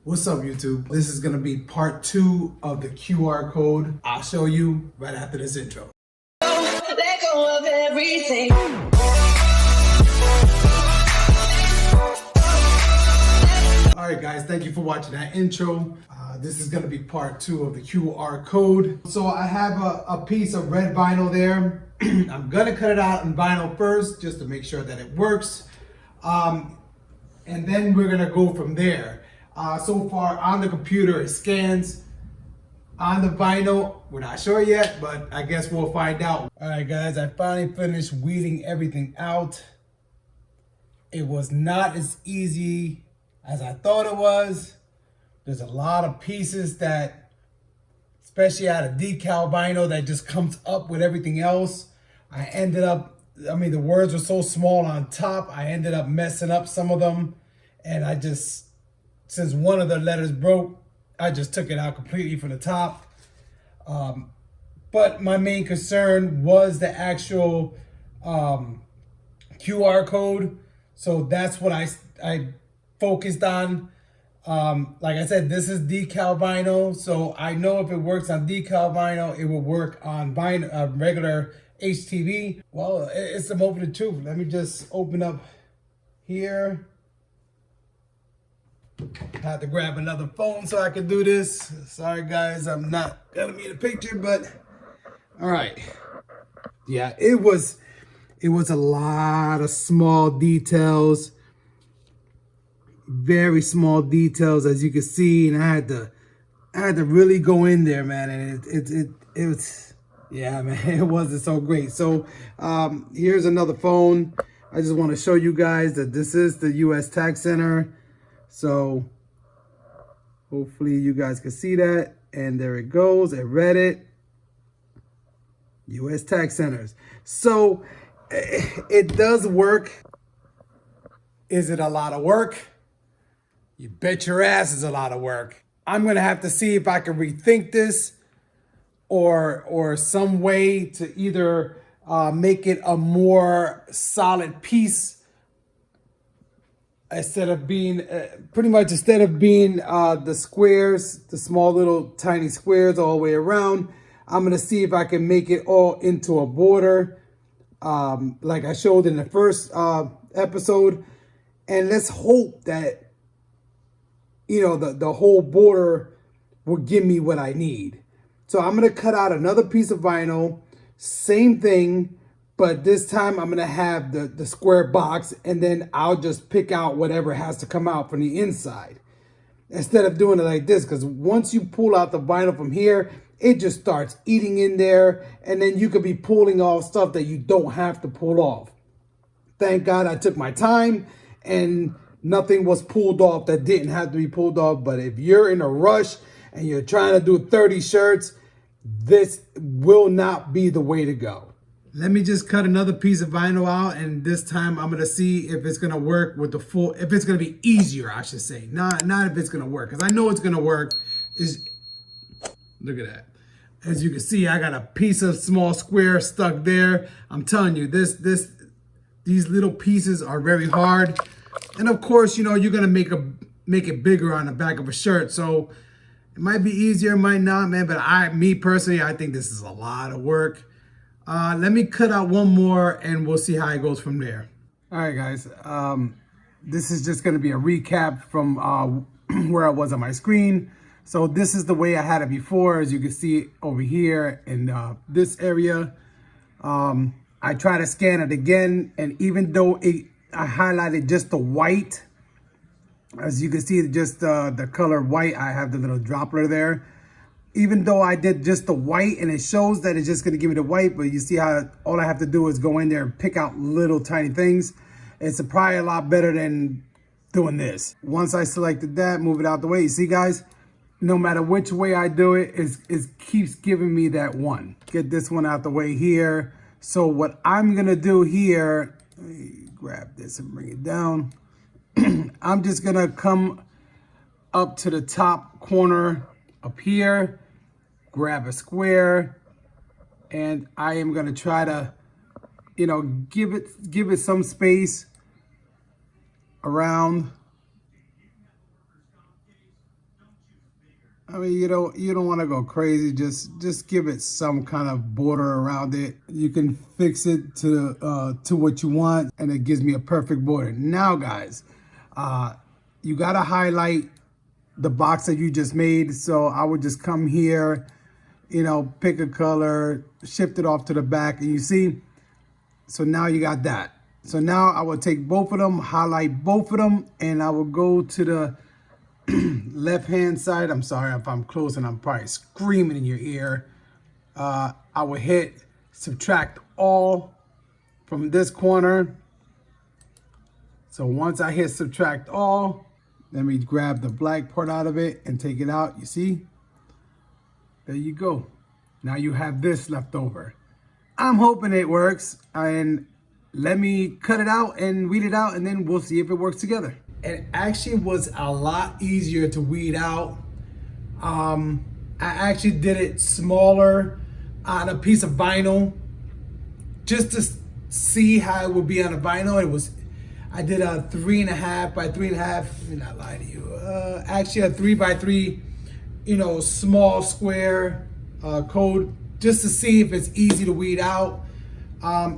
What's up, YouTube? This is gonna be part 2 of the QR code. I'll show you right after this intro. Let go of everything. All right, guys, thank you for watching that intro. This is gonna be part 2 of the QR code. So I have a piece of red vinyl there. I'm gonna cut it out in vinyl first, just to make sure that it works. And then we're gonna go from there. So far on the computer, it scans. On the vinyl, we're not sure yet, but I guess we'll find out. All right, guys, I finally finished weeding everything out. It was not as easy as I thought it was. There's a lot of pieces that, especially out of decal vinyl, that just comes up with everything else. The words were so small on top, I ended up messing up some of them. And since one of the letters broke, I just took it out completely from the top. But my main concern was the actual QR code. So that's what I focused on. Like I said, this is decal vinyl. So I know if it works on decal vinyl, it will work on vinyl, regular HTV. Well, it's the moment of truth. Let me just open up here. I had to grab another phone so I could do this. Sorry, guys, I'm not gonna be in the picture, but all right. Yeah, it was a lot of small details, very small details, as you can see, and I had to really go in there, man. And it was, yeah, man, it wasn't so great. So here's another phone. I just want to show you guys that this is the U.S. Tax Center. So hopefully you guys can see that. And there it goes. I read it. U.S. Tax Centers. So it does work. Is it a lot of work? You bet your ass it's a lot of work. I'm going to have to see if I can rethink this or some way to either make it a more solid piece. Instead of being the squares, the small little tiny squares all the way around, I'm gonna see if I can make it all into a border, like I showed in the first episode. And let's hope that, you know, the whole border will give me what I need. So I'm gonna cut out another piece of vinyl, same thing, but this time I'm gonna have the square box, and then I'll just pick out whatever has to come out from the inside. Instead of doing it like this, because once you pull out the vinyl from here, it just starts eating in there, and then you could be pulling off stuff that you don't have to pull off. Thank God I took my time and nothing was pulled off that didn't have to be pulled off. But if you're in a rush and you're trying to do 30 shirts, this will not be the way to go. Let me just cut another piece of vinyl out, and this time I'm gonna see if it's gonna work with the full, if it's gonna be easier, I should say. Not if it's gonna work, because I know it's gonna work. Look at that. As you can see, I got a piece of small square stuck there. I'm telling you, these little pieces are very hard. And of course, you know, you're gonna make it bigger on the back of a shirt. So it might be easier, it might not, man. But me personally, I think this is a lot of work. Let me cut out one more and we'll see how it goes from there. All right, guys. This is just going to be a recap from where I was on my screen. So this is the way I had it before. As you can see over here in this area. I try to scan it again. And even though I highlighted just the white, as you can see, just the color white, I have the little droplet there. Even though I did just the white, and it shows that it's just gonna give me the white, but you see how all I have to do is go in there and pick out little tiny things. It's probably a lot better than doing this. Once I selected that, move it out the way. You see, guys, no matter which way I do it, it keeps giving me that one. Get this one out the way here. So what I'm gonna do here, let me grab this and bring it down. I'm just gonna come up to the top corner up here, grab a square, and I am gonna try to, you know, give it some space around. I mean, you don't want to go crazy. Just give it some kind of border around it. You can fix it to what you want, and it gives me a perfect border. Now, guys, you gotta highlight the box that you just made. So I would just come here, you know, pick a color, shift it off to the back, and you see. So now you got that. So now I will take both of them, highlight both of them, and I will go to the left hand side. I'm sorry if I'm close and I'm probably screaming in your ear. I will hit subtract all from this corner. So once I hit subtract all, let me grab the black part out of it and take it out. You see? There you go. Now you have this left over. I'm hoping it works, and let me cut it out and weed it out, and then we'll see if it works together. It actually was a lot easier to weed out. I actually did it smaller on a piece of vinyl just to see how it would be on a vinyl. I did a 3.5 by 3.5. Let me not lie to you. Actually a 3 by 3, you know, small square code, just to see if it's easy to weed out.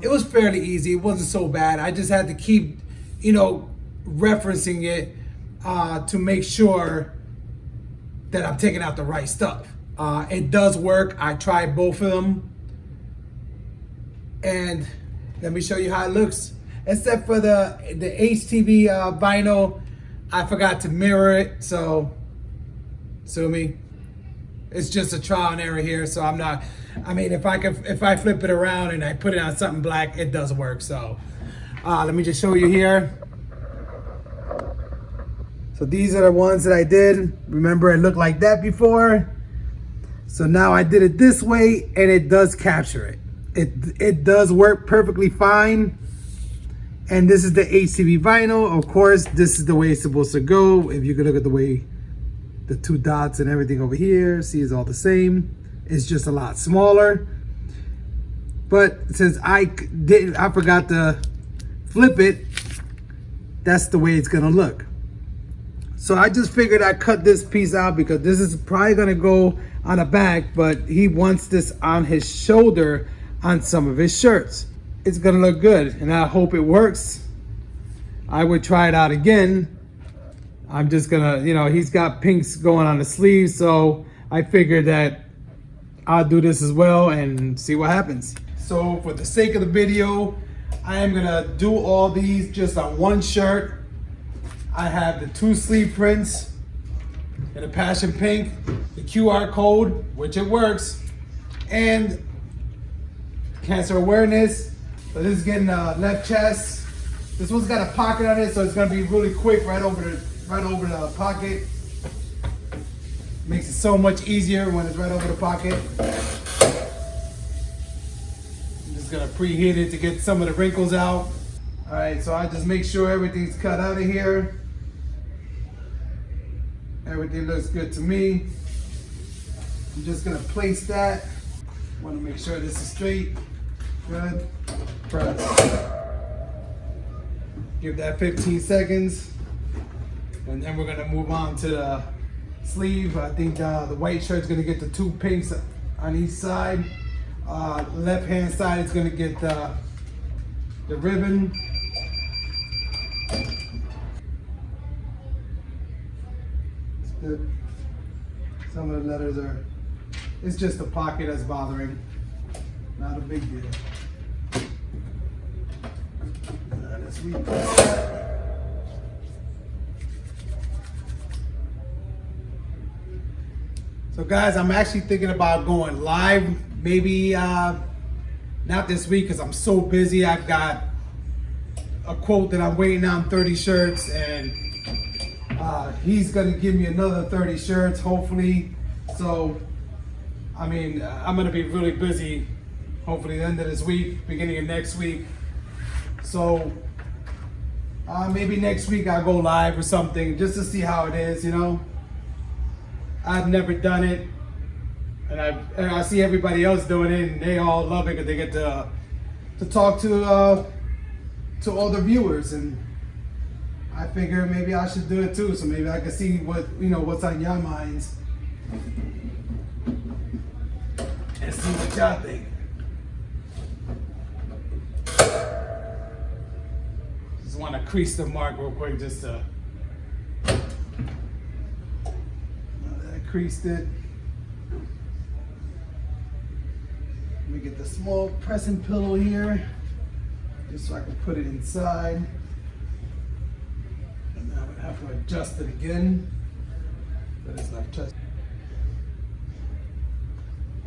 It was fairly easy. It wasn't so bad. I just had to keep, you know, referencing it to make sure that I'm taking out the right stuff. It does work. I tried both of them, and let me show you how it looks. Except for the HTV vinyl, I forgot to mirror it, so sue me. It's just a trial and error here, so I'm not. I mean, if I flip it around and I put it on something black, it does work. So let me just show you here. So these are the ones that I did. Remember, it looked like that before. So now I did it this way, and it does capture it. It does work perfectly fine. And this is the HTV vinyl. Of course, this is the way it's supposed to go. If you could look at the way the 2 dots and everything over here, see, it's all the same. It's just a lot smaller. But since I forgot to flip it, that's the way it's gonna look. So I just figured I'd cut this piece out because this is probably gonna go on the back, but he wants this on his shoulder on some of his shirts. It's gonna look good, and I hope it works. I would try it out again. I'm just gonna, you know, he's got pinks going on the sleeves, so I figured that I'll do this as well and see what happens. So for the sake of the video, I am gonna do all these just on one shirt. I have the 2 sleeve prints in a passion pink, the QR code, which it works, and cancer awareness. So this is getting left chest. This one's got a pocket on it, so it's gonna be really quick right over the pocket. Makes it so much easier when it's right over the pocket. I'm just gonna preheat it to get some of the wrinkles out. All right, so I just make sure everything's cut out of here. Everything looks good to me. I'm just gonna place that. Wanna make sure this is straight. Good. Press. Give that 15 seconds. And then we're gonna move on to the sleeve. I think the white shirt's gonna get the 2 pinks on each side. Left hand side is gonna get the ribbon. It's good. Some of the letters are, it's just the pocket that's bothering. Not a big deal. Let's repress that. So guys, I'm actually thinking about going live, maybe not this week because I'm so busy. I've got a quote that I'm waiting on, 30 shirts, and he's gonna give me another 30 shirts, hopefully. So, I mean, I'm gonna be really busy, hopefully the end of this week, beginning of next week. So, maybe next week I'll go live or something, just to see how it is, you know? I've never done it, and I see everybody else doing it, and they all love it because they get to talk to all the viewers, and I figure maybe I should do it too, so maybe I can see what, you know, what's on your minds, and see what y'all think. Just want to crease the mark real quick, just to. I creased it. Let me get the small pressing pillow here, just so I can put it inside. And now I'm gonna have to adjust it again. But it's not touching.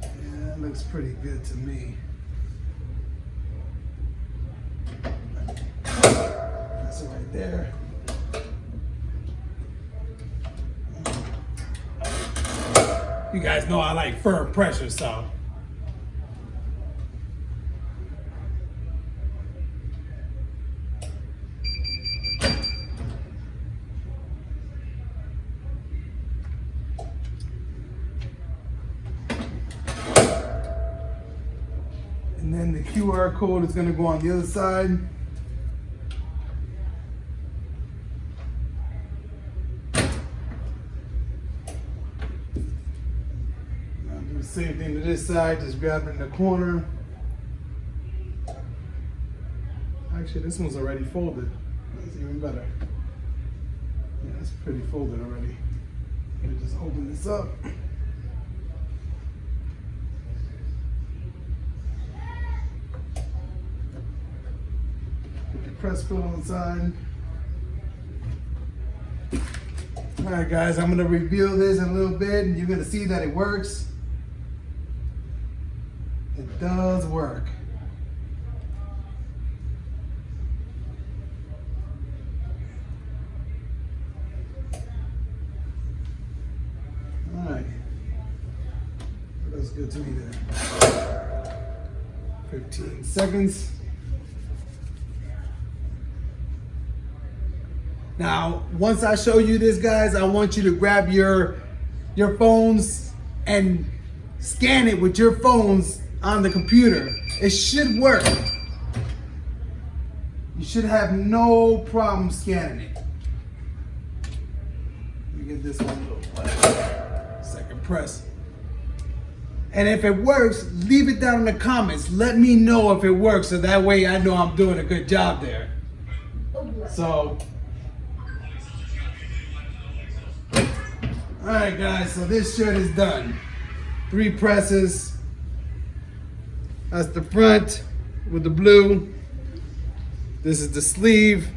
Yeah, it looks pretty good to me. That's it right there. You guys know I like firm pressure, so. And then the QR code is going to go on the other side. I'll do the same thing to this side, just grab it in the corner. Actually, this one's already folded. That's even better. Yeah, it's pretty folded already. Let me just open this up. Press pillow on the side. All right, guys, I'm gonna reveal this in a little bit, and you're gonna see that it works. It does work. All right, that's good to me there. 15 seconds. Now, once I show you this, guys, I want you to grab your phones and scan it with your phones on the computer. It should work. You should have no problem scanning it. Let me get this one a little second press. And if it works, leave it down in the comments. Let me know if it works, so that way I know I'm doing a good job there. So. All right, guys, so this shirt is done. 3 presses. That's the front with the blue. This is the sleeve.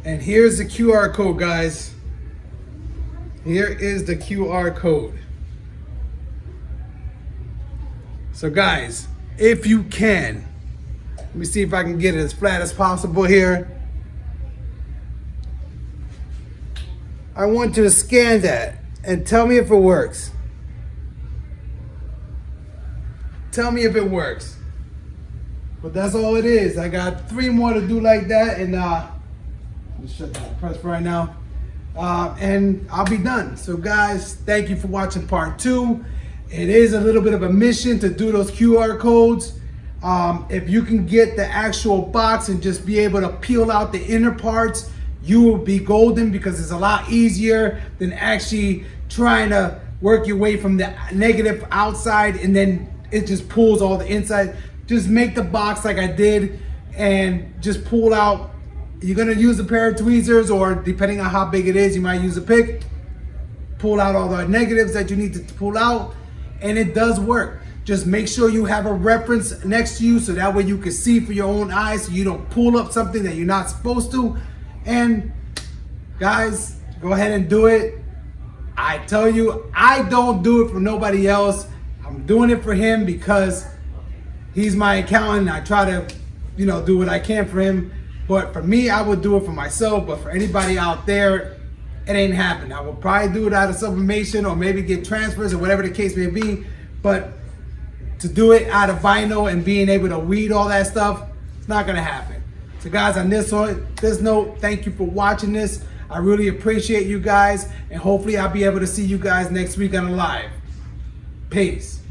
And here's the QR code, guys. Here is the QR code. So guys, if you can, let me see if I can get it as flat as possible here. I want you to scan that and tell me if it works. Tell me if it works. But that's all it is. I got 3 more to do like that, and let me shut down the press for right now. And I'll be done. So guys, thank you for watching part 2. It is a little bit of a mission to do those QR codes. If you can get the actual box and just be able to peel out the inner parts, you will be golden, because it's a lot easier than actually trying to work your way from the negative outside and then it just pulls all the inside. Just make the box like I did and just pull out. You're gonna use a pair of tweezers, or depending on how big it is, you might use a pick. Pull out all the negatives that you need to pull out, and it does work. Just make sure you have a reference next to you, so that way you can see for your own eyes, so you don't pull up something that you're not supposed to. And guys, go ahead and do it. I tell you, I don't do it for nobody else. I'm doing it for him because he's my accountant. I try to, do what I can for him. But for me, I would do it for myself. But for anybody out there, it ain't happening. I will probably do it out of sublimation, or maybe get transfers, or whatever the case may be. But to do it out of vinyl and being able to weed all that stuff, it's not gonna happen. So guys, on this note, thank you for watching this. I really appreciate you guys, and hopefully I'll be able to see you guys next week on the live. Peace.